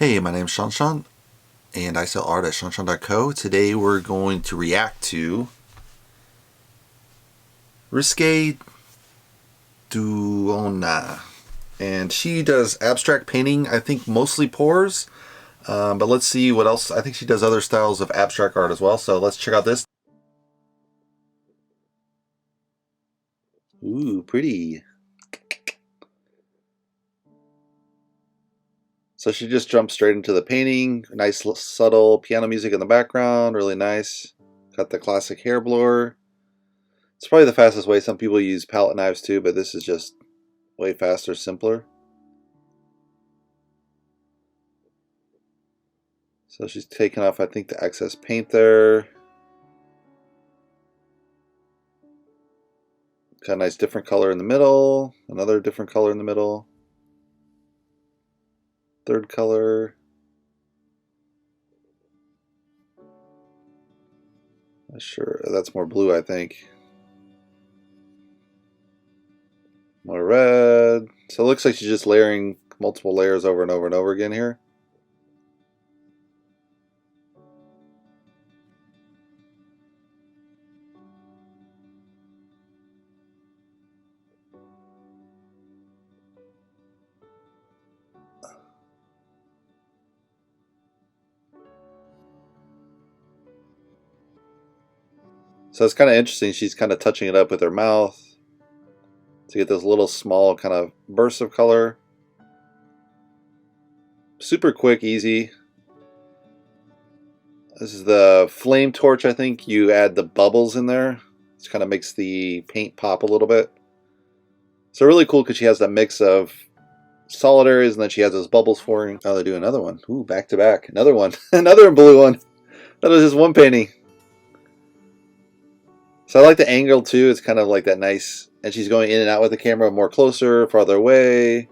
Hey, my name's shawnshawn, and I sell art at shawnshawn.co. Today we're going to react to Rinske Douna. And she does abstract painting, I think mostly pours. But let's see what else. I think she does other styles of abstract art as well. So let's check out this. Ooh, pretty. So she just jumps straight into the painting. Nice subtle piano music in the background. Really nice. Got the classic hair blower. It's probably the fastest way. Some people use palette knives too, but this is just way faster, simpler. So she's taking off, I think, the excess paint there. Got a nice different color in the middle. Another different color in the middle. Third color. Not sure. That's more blue, I think. More red. So it looks like she's just layering multiple layers over and over and over again here. So it's kind of interesting. She's kind of touching it up with her mouth to get those little small kind of bursts of color. Super quick, easy. This is the flame torch, I think. You add the bubbles in there. It kind of makes the paint pop a little bit. So really cool because she has that mix of solid areas and then she has those bubbles forming. Oh, they do another one. Ooh, back to back. Another one. Another blue one. That was just one painting. So I like the angle too. It's kind of like that nice. And she's going in and out with the camera, more closer, farther away.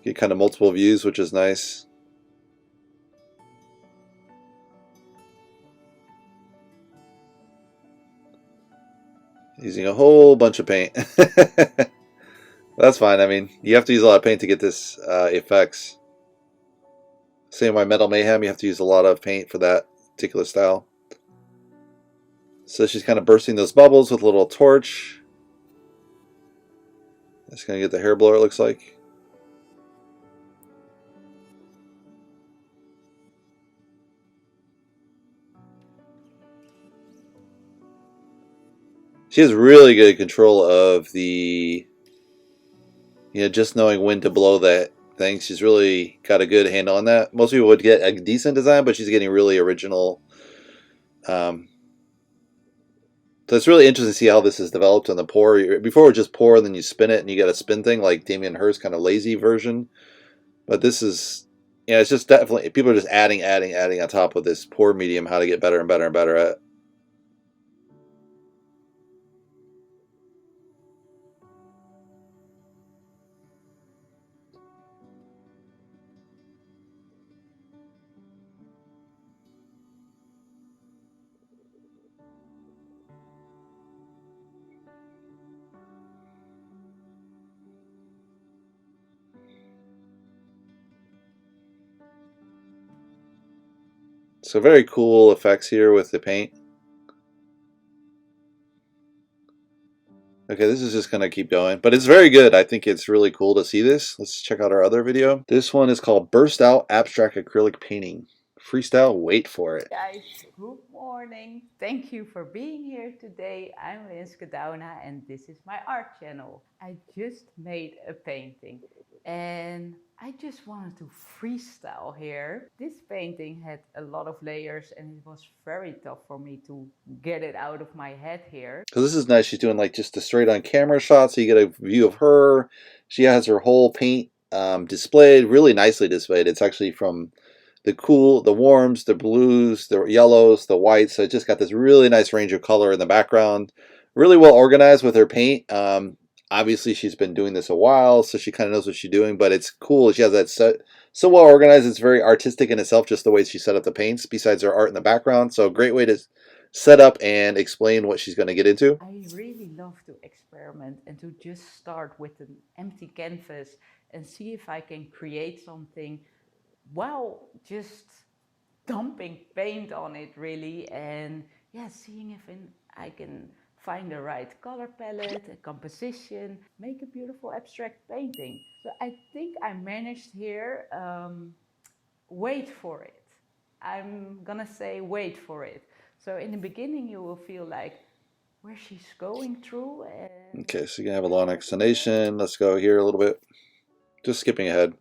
Get kind of multiple views, which is nice. Using a whole bunch of paint. That's fine. I mean, you have to use a lot of paint to get this effects. Same with Metal Mayhem, you have to use a lot of paint for that particular style. So she's kind of bursting those bubbles with a little torch. Just gonna get the hair blower, it looks like. She has really good control of the, just knowing when to blow that thing. She's really got a good handle on that. Most people would get a decent design, but she's getting really original. So it's really interesting to see how this is developed on the pour. Before it would just pour and then you spin it and you get a spin thing like Damien Hirst kind of lazy version. But this is, it's just definitely, people are just adding on top of this pour medium how to get better and better and better at. So very cool effects here with the paint. Okay, this is just going to keep going, but it's very good. I think it's really cool to see this. Let's check out our other video. This one is called Burst Out Abstract Acrylic Painting. Freestyle, wait for it. Guys, good morning. Thank you for being here today. I'm Rinske Douna and this is my art channel. I just made a painting and I just wanted to freestyle here. This painting had a lot of layers and it was very tough for me to get it out of my head here. So this is nice. She's doing like just a straight on camera shot so you get a view of her. She has her whole paint displayed, really nicely displayed. It's actually from the warms, the blues, the yellows, the whites. So it just got this really nice range of color in the background. Really well organized with her paint. Obviously, she's been doing this a while, so she kind of knows what she's doing. But it's cool. She has that so well organized. It's very artistic in itself, just the way she set up the paints, besides her art in the background. So great way to set up and explain what she's going to get into. I really love to experiment and to just start with an empty canvas and see if I can create something while just dumping paint on it really, and yeah, seeing if I can find the right color palette, a composition, make a beautiful abstract painting. So I think I managed here. Wait for it. I'm gonna say wait for it. So in the beginning you will feel like where she's going through, and Okay, so you're gonna have a long explanation. Let's go here a little bit. Just skipping ahead.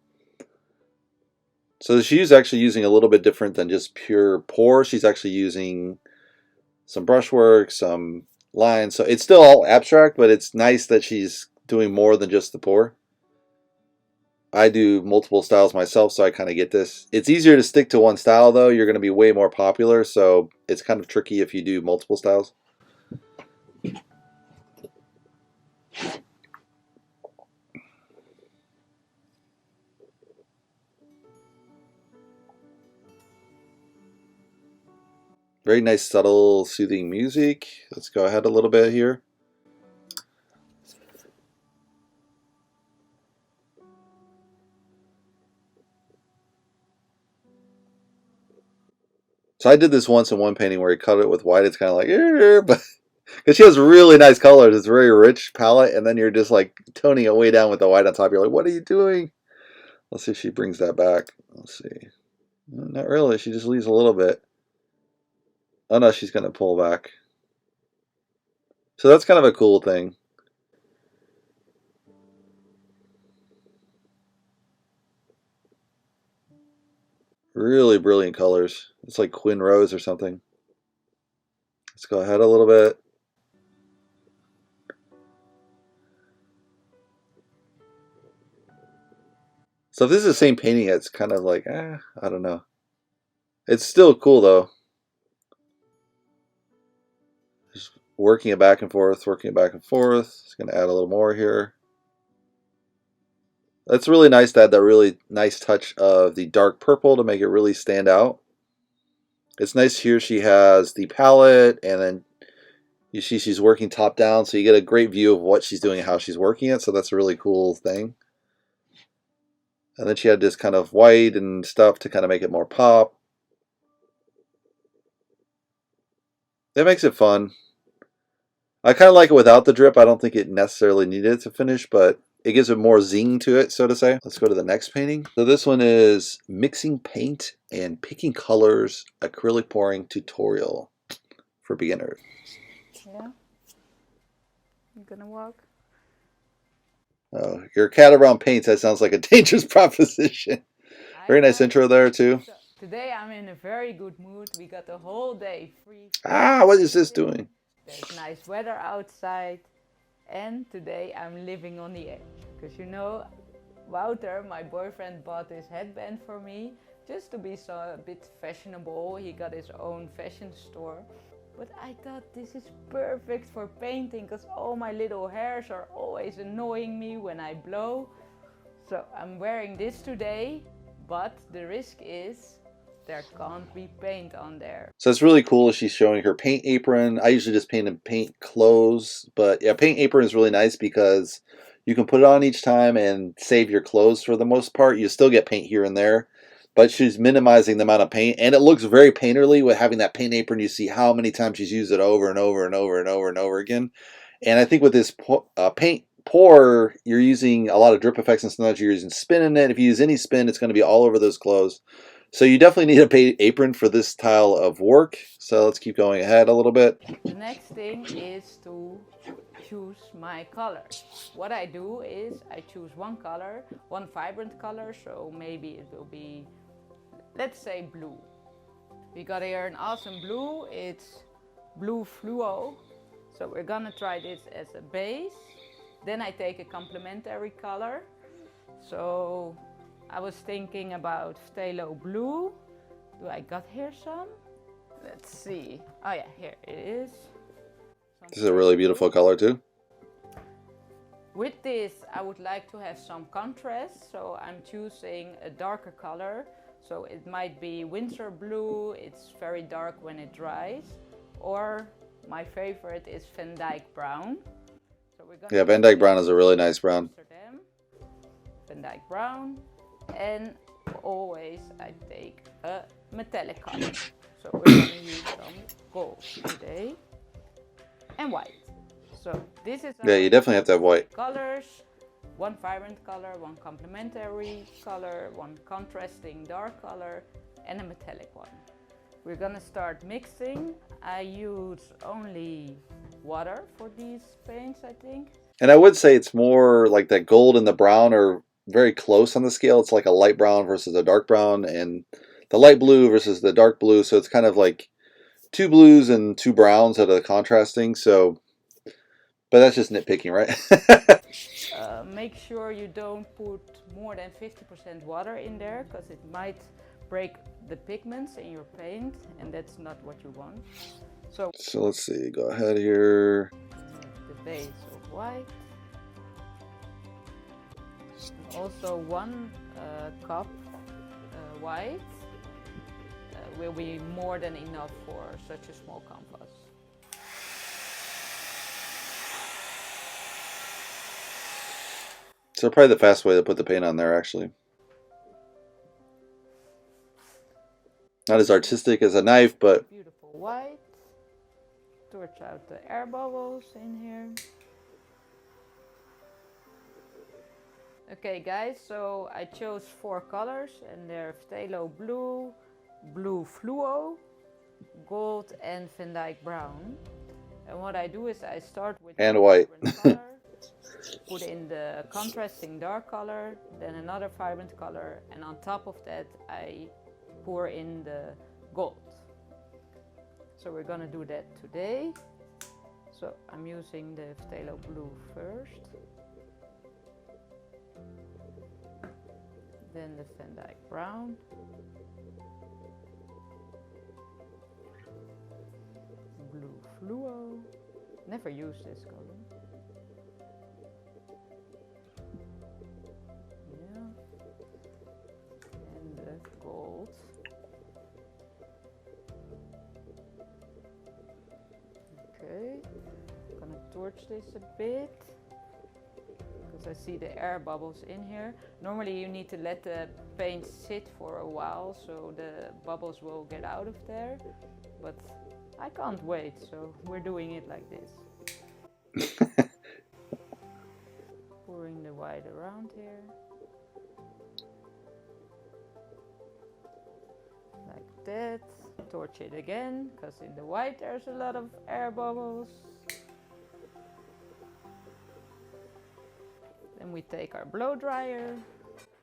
So she's actually using a little bit different than just pure pour. She's actually using some brushwork, some lines. So it's still all abstract, but it's nice that she's doing more than just the pour. I do multiple styles myself, so I kind of get this. It's easier to stick to one style, though. You're going to be way more popular, so it's kind of tricky if you do multiple styles. Very nice, subtle, soothing music. Let's go ahead a little bit here. So I did this once in one painting where he cut it with white. It's kind of like, but because she has really nice colors, it's a very rich palette, and then you're just like toning it way down with the white on top. You're like, what are you doing? Let's see if she brings that back. Let's see. Not really. She just leaves a little bit. Oh no, she's gonna pull back. So that's kind of a cool thing. Really brilliant colors. It's like Quinn Rose or something. Let's go ahead a little bit. So if this is the same painting, it's kind of like, I don't know. It's still cool though. Just working it back and forth, working it back and forth. Just gonna add a little more here. That's really nice to add that really nice touch of the dark purple to make it really stand out. It's nice here she has the palette, and then you see she's working top down, so you get a great view of what she's doing and how she's working it, so that's a really cool thing. And then she had this kind of white and stuff to kind of make it more pop. That makes it fun. I kind of like it without the drip. I don't think it necessarily needed it to finish, but it gives it more zing to it, so to say. Let's go to the next painting. So this one is Mixing Paint and Picking Colors Acrylic Pouring Tutorial for Beginners. yeah, I'm gonna walk. Oh, your cat around paints, that sounds like a dangerous proposition. Very nice intro there, too. So today I'm in a very good mood. We got the whole day free. What is this doing? There's nice weather outside. And today I'm living on the edge. Because you know, Wouter, my boyfriend, bought this headband for me. Just to be a bit fashionable. He got his own fashion store. But I thought this is perfect for painting because all my little hairs are always annoying me when I blow. So I'm wearing this today, but the risk is there can't be paint on there. So it's really cool. She's showing her paint apron. I usually just paint clothes, but yeah, paint apron is really nice because you can put it on each time and save your clothes for the most part. You still get paint here and there, but she's minimizing the amount of paint, and it looks very painterly with having that paint apron. You see how many times she's used it over and over and over and over and over again. And I think with this paint pour, you're using a lot of drip effects, and sometimes you're using spin in it. If you use any spin, it's going to be all over those clothes. So you definitely need a paint apron for this style of work. So let's keep going ahead a little bit. The next thing is to choose my colors. What I do is I choose one color, one vibrant color, so maybe it will be, let's say, blue. We got here an awesome blue, it's blue fluo. So we're gonna try this as a base. Then I take a complementary color. So I was thinking about phthalo blue. Do I got here some? Let's see. Oh yeah, here it is. This is a really beautiful color too. With this, I would like to have some contrast, so I'm choosing a darker color. So it might be winter blue, it's very dark when it dries. Or my favorite is Van Dyke brown. So yeah, Van Dyke brown is a really nice brown. Van Dyke brown. And always I take a metallic color. So we're going to use some gold today and white. So this is Yeah, you definitely have to have white colors. One vibrant color, one complementary color, one contrasting dark color, and a metallic one. We're gonna start mixing. I use only water for these paints, I think. And I would say it's more like that gold and the brown are very close on the scale. It's like a light brown versus a dark brown, and the light blue versus the dark blue. So it's kind of like two blues and two browns that are contrasting. So, but that's just nitpicking, right? Make sure you don't put more than 50% water in there, because it might break the pigments in your paint, and that's not what you want. So let's see. Go ahead here. The base of white. Also 1 cup white will be more than enough for such a small canvas. So probably the fast way to put the paint on there, actually. Not as artistic as a knife, but beautiful white. Torch out the air bubbles in here. Okay guys, so I chose 4 colors, and they're phthalo blue, blue fluo, gold, and Van Dyke brown. And what I do is I start with and white. color, put in the contrasting dark color, then another vibrant color, and on top of that I pour in the gold. So we're gonna do that today. So I'm using the phthalo blue first, then the Van Dyke brown, blue fluo. Never used this color. Yeah. And the gold. Okay. I'm gonna torch this a bit, because I see the air bubbles in here. Normally you need to let the paint sit for a while so the bubbles will get out of there, but I can't wait, so we're doing it like this. Pouring the white around here. Like that. Torch it again, because in the white there's a lot of air bubbles. Then we take our blow dryer.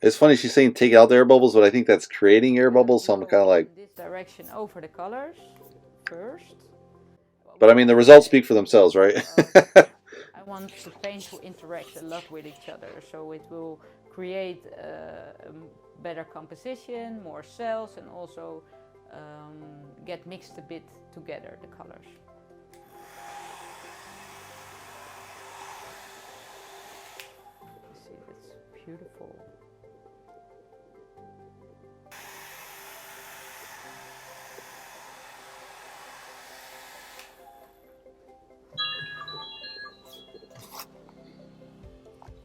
It's funny she's saying take out the air bubbles, but I think that's creating air bubbles, so I'm kind of like... this direction over the colors first. But I mean, the results speak for themselves, right? I want the paint to interact a lot with each other, so it will create a better composition, more cells, and also get mixed a bit together, the colors. See, that's beautiful.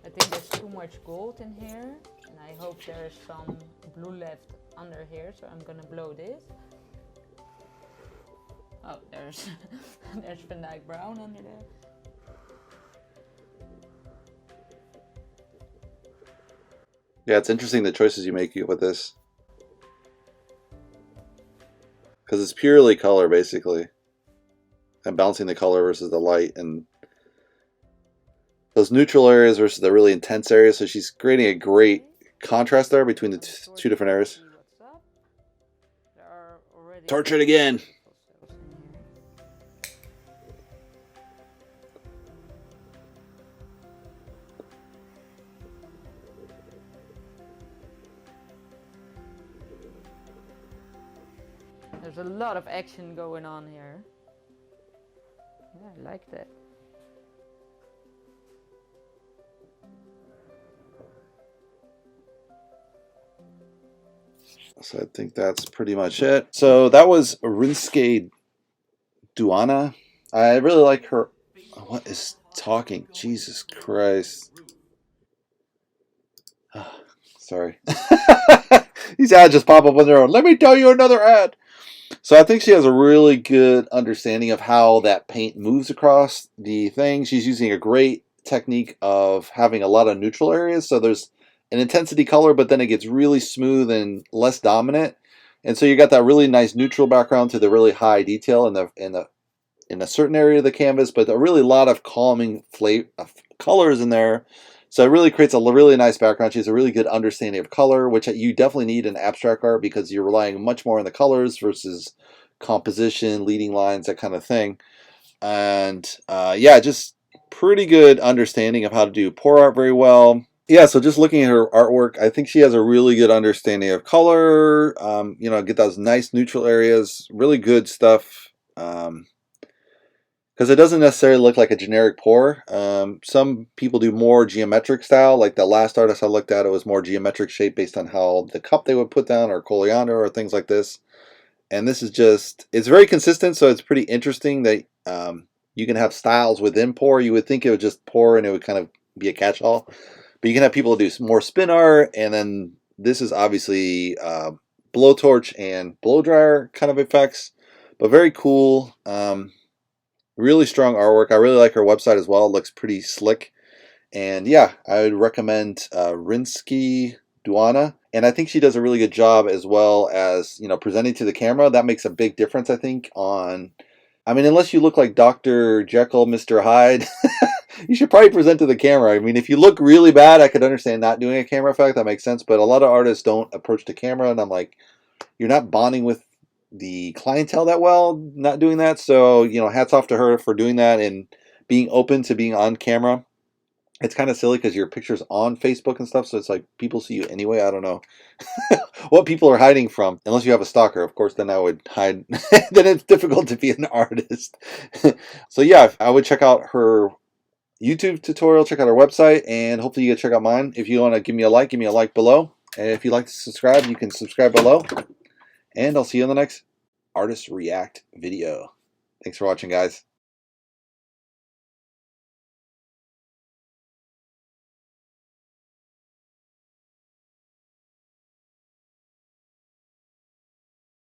I think there's too much gold in here, and I hope there's some blue left under here, so I'm gonna blow this. Oh, there's there's Van Dyke brown under there. Yeah, it's interesting the choices you make with this, because it's purely color basically, and balancing the color versus the light, and those neutral areas versus the really intense areas. So she's creating a great contrast there between the two different areas. Torch it again. There's a lot of action going on here. Yeah, I like that. So I think that's pretty much it. So that was Rinske Douna. I really like her. What is talking? Jesus Christ. Sorry. These ads just pop up on their own. Let me tell you another ad. So I think she has a really good understanding of how that paint moves across the thing. She's using a great technique of having a lot of neutral areas. So there's an intensity color, but then it gets really smooth and less dominant. And so you got that really nice neutral background to the really high detail in a certain area of the canvas, but a really lot of calming colors in there. So it really creates a really nice background. She has a really good understanding of color, which you definitely need in abstract art because you're relying much more on the colors versus composition, leading lines, that kind of thing. And yeah, just pretty good understanding of how to do pour art very well. Yeah, so just looking at her artwork, I think she has a really good understanding of color. Get those nice neutral areas, really good stuff. Because it doesn't necessarily look like a generic pour. Some people do more geometric style. Like the last artist I looked at, it was more geometric shape based on how the cup they would put down or coleander or things like this. And this is just, it's very consistent, so it's pretty interesting that you can have styles within pour. You would think it would just pour and it would kind of be a catch-all. But you can have people do more spin art, and then this is obviously blowtorch and blow dryer kind of effects. But very cool. Really strong artwork. I really like her website as well. It looks pretty slick. And yeah, I would recommend Rinske Douna. And I think she does a really good job as well as, presenting to the camera. That makes a big difference, I think, unless you look like Dr. Jekyll, Mr. Hyde, you should probably present to the camera. I mean, if you look really bad, I could understand not doing a camera effect. That makes sense. But a lot of artists don't approach the camera, and I'm like, you're not bonding with the clientele that well, not doing that. So, hats off to her for doing that and being open to being on camera. It's kind of silly because your picture's on Facebook and stuff, so it's like people see you anyway. I don't know what people are hiding from, unless you have a stalker. Of course, then I would hide. Then it's difficult to be an artist. So yeah, I would check out her YouTube tutorial, check out her website, and hopefully you can check out mine. If you want to give me a like below. And if you'd like to subscribe, you can subscribe below. And I'll see you in the next Artist React video. Thanks for watching, guys.